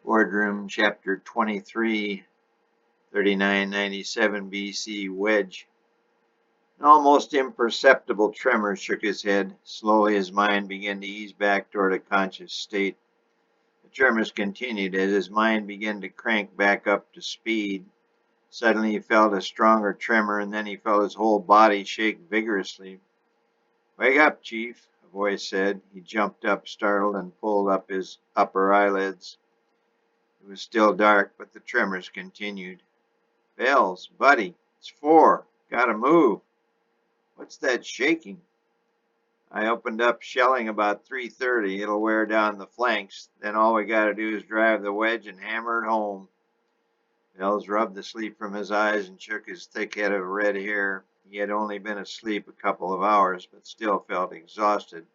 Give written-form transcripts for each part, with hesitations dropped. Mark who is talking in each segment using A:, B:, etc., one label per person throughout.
A: Boardroom, Chapter 23, 3997 BC, Wedge. An almost imperceptible tremor shook his head. Slowly his mind began to ease back toward a conscious state. The tremors continued as his mind began to crank back up to speed. Suddenly he felt a stronger tremor, and then he felt his whole body shake vigorously. "Wake up, Chief," a voice said. He jumped up, startled, and pulled up his upper eyelids. It was still dark, but the tremors continued. "Bells, buddy, it's 4. Gotta move. What's that shaking?" "I opened up shelling about 3:30. It'll wear down the flanks. Then all we gotta do is drive the wedge and hammer it home." Bells rubbed the sleep from his eyes and shook his thick head of red hair. He had only been asleep a couple of hours, but still felt exhausted.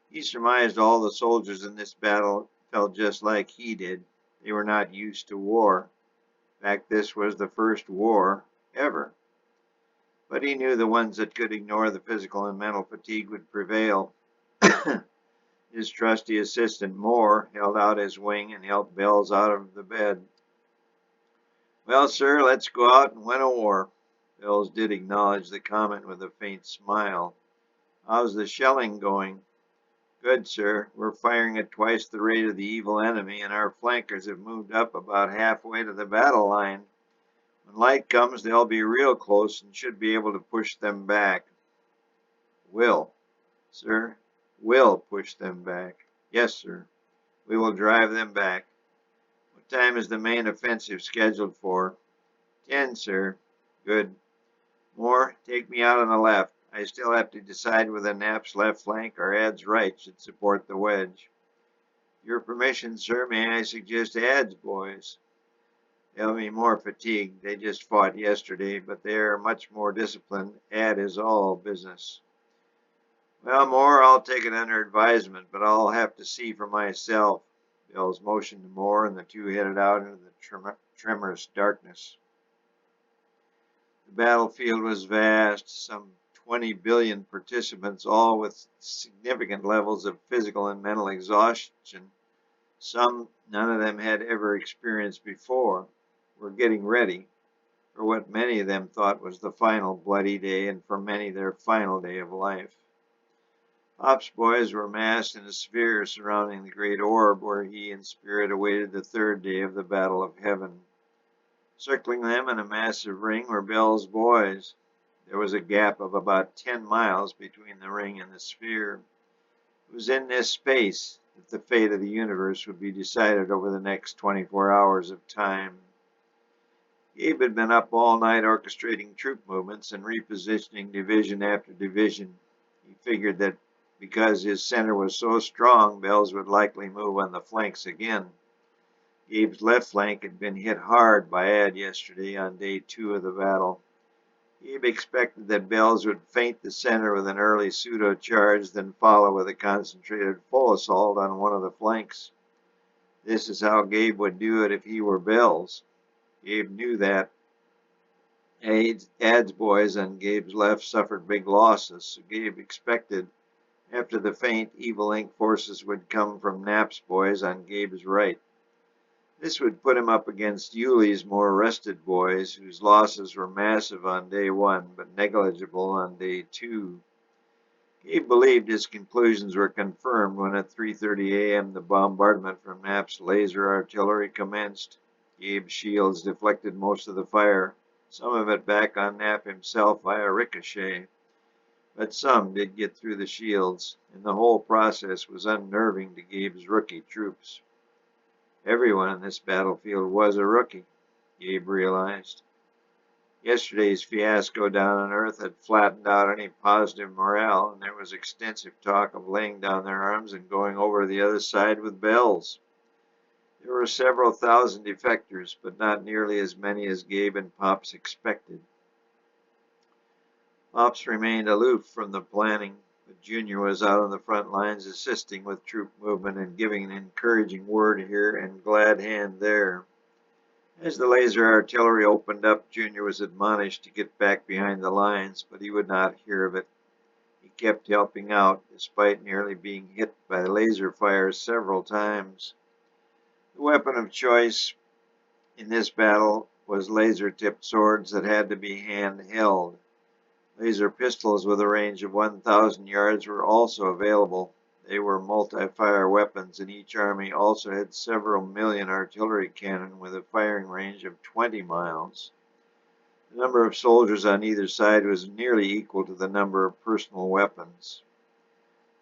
A: He surmised all the soldiers in this battle felt just like he did. They were not used to war. In fact, this was the first war ever. But he knew the ones that could ignore the physical and mental fatigue would prevail. His trusty assistant, Moore, held out his wing and helped Bells out of the bed. "Well, sir, let's go out and win a war." Bells did acknowledge the comment with a faint smile. "How's the shelling going?" "Good, sir. We're firing at twice the rate of the evil enemy, and our flankers have moved up about halfway to the battle line. When light comes, they'll be real close and should be able to push them back." "Will, sir, will push them back." "Yes, sir. We will drive them back." "What time is the main offensive scheduled for?" 10, sir." "Good. Moore, take me out on the left. I still have to decide whether Knapp's left flank or Ad's right should support the wedge." "Your permission, sir, may I suggest Ad's boys?" "They'll be more fatigued. They just fought yesterday, but they are much more disciplined. Ad is all business." "Well, Moore, I'll take it under advisement, but I'll have to see for myself." Bells motioned to Moore, and the two headed out into the tremorous darkness. The battlefield was vast, some 20 billion participants, all with significant levels of physical and mental exhaustion. Some none of them had ever experienced before, were getting ready for what many of them thought was the final bloody day, and for many their final day of life. Pop's boys were massed in a sphere surrounding the great orb where he in spirit awaited the third day of the battle of heaven. Circling them in a massive ring were Bell's boys. There was a gap of about 10 miles between the ring and the sphere. It was in this space that the fate of the universe would be decided over the next 24 hours of time. Gabe had been up all night orchestrating troop movements and repositioning division after division. He figured that because his center was so strong, Bells would likely move on the flanks again. Gabe's left flank had been hit hard by Ad yesterday on day 2 of the battle. Gabe expected that Bells would feint the center with an early pseudo-charge, then follow with a concentrated full assault on one of the flanks. This is how Gabe would do it if he were Bells. Gabe knew that. Ad's boys on Gabe's left suffered big losses, so Gabe expected after the feint, Evil Inc. forces would come from Knapp's boys on Gabe's right. This would put him up against Yuli's more rested boys, whose losses were massive on day 1, but negligible on day 2. Gabe believed his conclusions were confirmed when at 3:30 a.m. the bombardment from Knapp's laser artillery commenced. Gabe's shields deflected most of the fire, some of it back on Knapp himself via ricochet. But some did get through the shields, and the whole process was unnerving to Gabe's rookie troops. Everyone in this battlefield was a rookie, Gabe realized. Yesterday's fiasco down on Earth had flattened out any positive morale, and there was extensive talk of laying down their arms and going over to the other side with Bells. There were several thousand defectors, but not nearly as many as Gabe and Pops expected. Pops remained aloof from the planning, but Junior was out on the front lines assisting with troop movement and giving an encouraging word here and glad hand there. As the laser artillery opened up, Junior was admonished to get back behind the lines, but he would not hear of it. He kept helping out, despite nearly being hit by laser fire several times. The weapon of choice in this battle was laser-tipped swords that had to be hand-held. Laser pistols with a range of 1,000 yards were also available. They were multi-fire weapons, and each army also had several million artillery cannon with a firing range of 20 miles. The number of soldiers on either side was nearly equal to the number of personal weapons.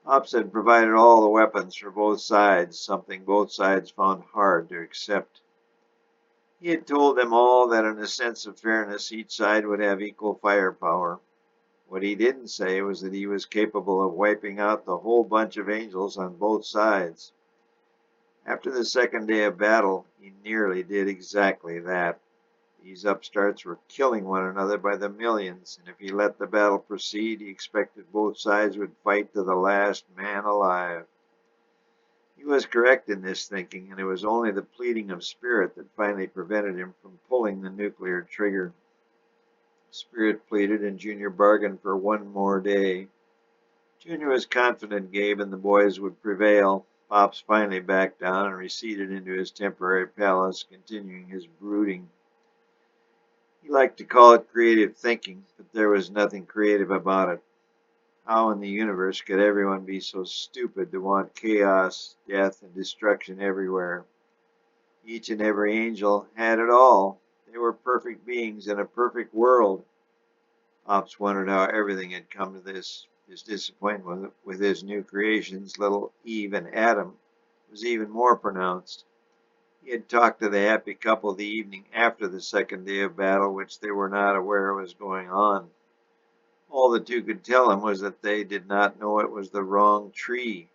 A: Pops had provided all the weapons for both sides, something both sides found hard to accept. He had told them all that in a sense of fairness each side would have equal firepower. What he didn't say was that he was capable of wiping out the whole bunch of angels on both sides. After the second day of battle, he nearly did exactly that. These upstarts were killing one another by the millions, and if he let the battle proceed, he expected both sides would fight to the last man alive. He was correct in this thinking, and it was only the pleading of Spirit that finally prevented him from pulling the nuclear trigger. Spirit pleaded, and Junior bargained for one more day. Junior was confident Gabe and the boys would prevail. Pops finally backed down and receded into his temporary palace, continuing his brooding. He liked to call it creative thinking, but there was nothing creative about it. How in the universe could everyone be so stupid to want chaos, death, and destruction everywhere? Each and every angel had it all. They were perfect beings in a perfect world. Pops wondered how everything had come to this. His disappointment with his new creations, little Eve and Adam, was even more pronounced. He had talked to the happy couple the evening after the second day of battle, which they were not aware was going on. All the two could tell him was that they did not know it was the wrong tree.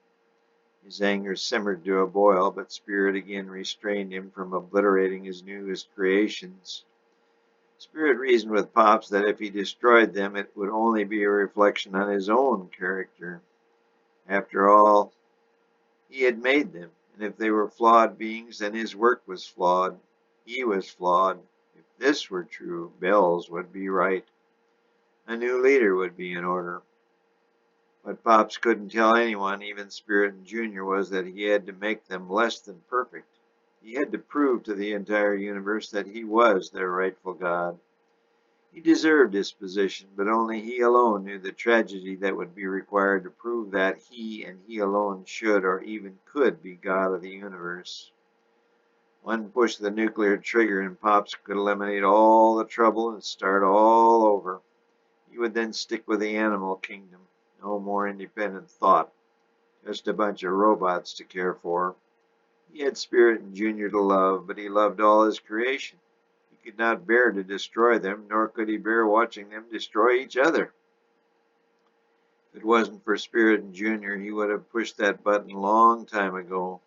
A: His anger simmered to a boil, but Spirit again restrained him from obliterating his newest creations. Spirit reasoned with Pops that if he destroyed them, it would only be a reflection on his own character. After all, he had made them, and if they were flawed beings, then his work was flawed. He was flawed. If this were true, Bells would be right. A new leader would be in order. What Pops couldn't tell anyone, even Spirit and Junior, was that he had to make them less than perfect. He had to prove to the entire universe that he was their rightful God. He deserved his position, but only he alone knew the tragedy that would be required to prove that he and he alone should or even could be God of the universe. One push of the nuclear trigger and Pops could eliminate all the trouble and start all over. He would then stick with the animal kingdom. No more independent thought. Just a bunch of robots to care for. He had Spirit and Junior to love, but he loved all his creation. He could not bear to destroy them, nor could he bear watching them destroy each other. If it wasn't for Spirit and Junior, he would have pushed that button a long time ago.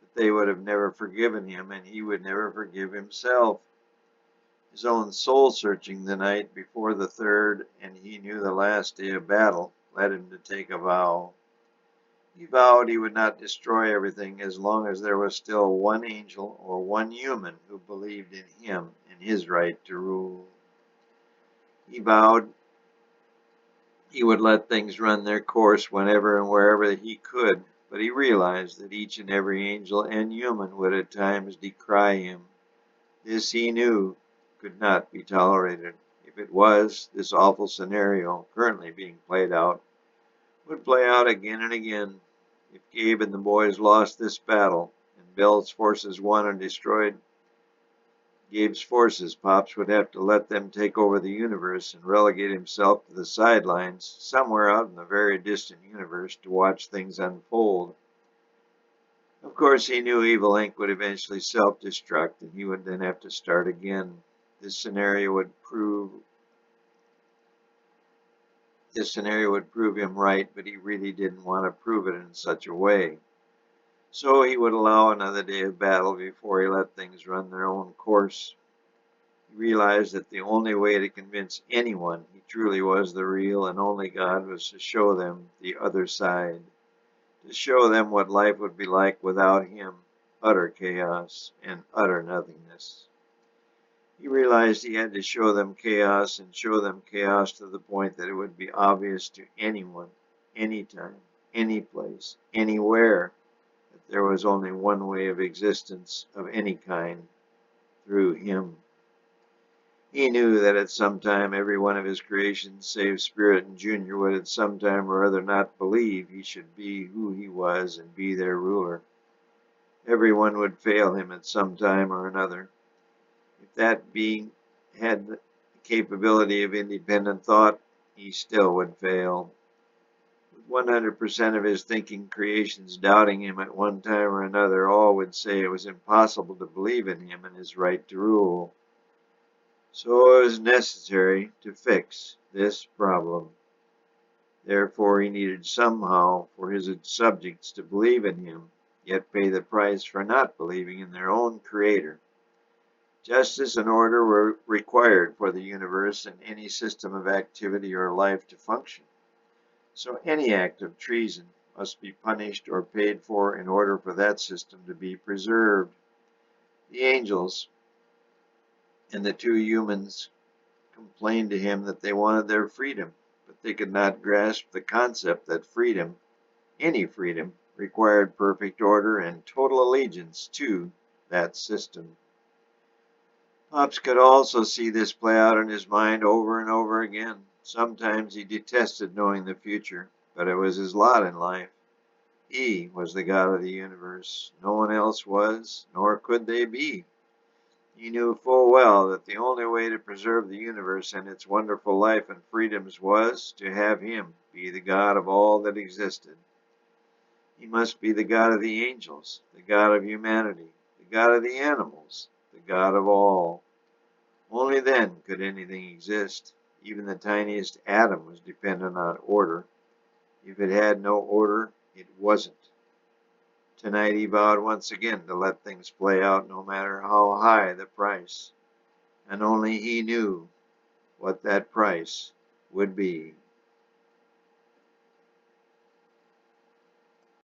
A: But they would have never forgiven him, and he would never forgive himself. His own soul-searching the night before the third, and he knew the last day of battle, led him to take a vow. He vowed he would not destroy everything as long as there was still one angel or one human who believed in him and his right to rule. He vowed he would let things run their course whenever and wherever he could, but he realized that each and every angel and human would at times decry him. This he knew could not be tolerated. If it was, this awful scenario, currently being played out, would play out again and again. If Gabe and the boys lost this battle, and Bell's forces won and destroyed Gabe's forces, Pops would have to let them take over the universe and relegate himself to the sidelines, somewhere out in the very distant universe, to watch things unfold. Of course, he knew Evil Inc. would eventually self-destruct, and he would then have to start again. This scenario would prove him right, but he really didn't want to prove it in such a way. So he would allow another day of battle before he let things run their own course. He realized that the only way to convince anyone he truly was the real and only God was to show them the other side, to show them what life would be like without him, utter chaos and utter nothingness. He realized he had to show them chaos, and show them chaos to the point that it would be obvious to anyone, anytime, any place, anywhere, that there was only one way of existence of any kind, through him. He knew that at some time every one of his creations, save Spirit and Junior, would at some time or other not believe he should be who he was and be their ruler. Every one would fail him at some time or another. If that being had the capability of independent thought, he still would fail. With 100% of his thinking creations doubting him at one time or another, all would say it was impossible to believe in him and his right to rule. So it was necessary to fix this problem. Therefore, he needed somehow for his subjects to believe in him, yet pay the price for not believing in their own Creator. Justice and order were required for the universe and any system of activity or life to function. So any act of treason must be punished or paid for in order for that system to be preserved. The angels and the two humans complained to him that they wanted their freedom, but they could not grasp the concept that freedom, any freedom, required perfect order and total allegiance to that system. Pops could also see this play out in his mind over and over again. Sometimes he detested knowing the future, but it was his lot in life. He was the God of the universe. No one else was, nor could they be. He knew full well that the only way to preserve the universe and its wonderful life and freedoms was to have him be the God of all that existed. He must be the God of the angels, the God of humanity, the God of the animals, the God of all. Only then could anything exist. Even the tiniest atom was dependent on order. If it had no order, it wasn't. Tonight he vowed once again to let things play out no matter how high the price. And only he knew what that price would be.